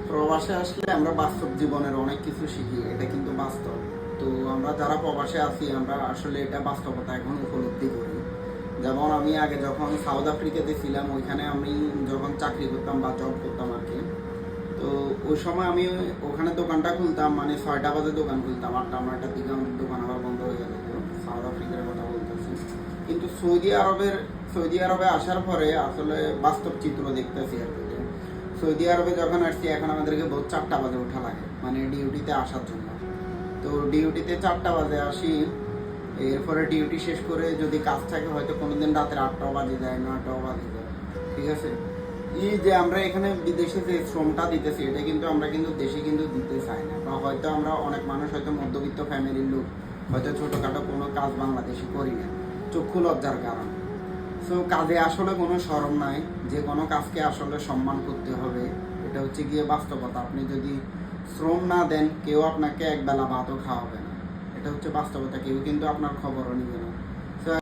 প্রবাসে আসলে আমরা বাস্তব জীবনের অনেক কিছু শিখি, এটা কিন্তু বাস্তব। তো আমরা যারা প্রবাসে আছি আমরা আসলে এটা বাস্তবতা এখন উপলব্ধি করি। যেমন আমি আগে যখন সাউথ আফ্রিকাতে ছিলাম, ওইখানে আমি যখন চাকরি করতাম বা জব করতাম আর কি, তো ওই সময় আমি ওখানে দোকানটা খুলতাম, মানে 6টা বাজে দোকান খুলতাম, 8টা 9টার দিকে আমাদের দোকান আবার বন্ধ হয়ে যেত। সাউথ আফ্রিকার কথা বলতেছি। কিন্তু সৌদি আরবে আসার পরে আসলে বাস্তব চিত্র দেখতেছি আর কি। সৌদি আরবে যখন আসছি এখন আমাদেরকে ভোর 4টা বাজে ওঠা লাগে, মানে ডিউটিতে আসার জন্য। তো ডিউটিতে 4টা বাজে আসি, এরপরে ডিউটি শেষ করে যদি কাজ থাকে হয়তো কোনোদিন রাতের 8টাও বাজে যায়, 9টাও বাজে যায়। ঠিক আছে, এই যে আমরা এখানে বিদেশে যে শ্রমটা দিতেছি এটা কিন্তু আমরা কিন্তু দেশে কিন্তু দিতে চাই না, বা হয়তো আমরা অনেক মানুষ হয়তো মধ্যবিত্ত ফ্যামিলির লোক হয়তো ছোটোখাটো কোনো কাজ বাংলাদেশে করি না চক্ষু লজ্জার কারণ। সো কাজে আসলে কোনো শরম নাই, যে কোনো কাজকে আসলে সম্মান করতে হবে। এটা হচ্ছে গিয়ে বাস্তবতা। আপনি যদি শ্রম না দেন কেউ আপনাকে একবেলা ভাতও খাওয়াবে না, এটা হচ্ছে বাস্তবতা। কেউ কিন্তু আপনার খবরও নিবে না।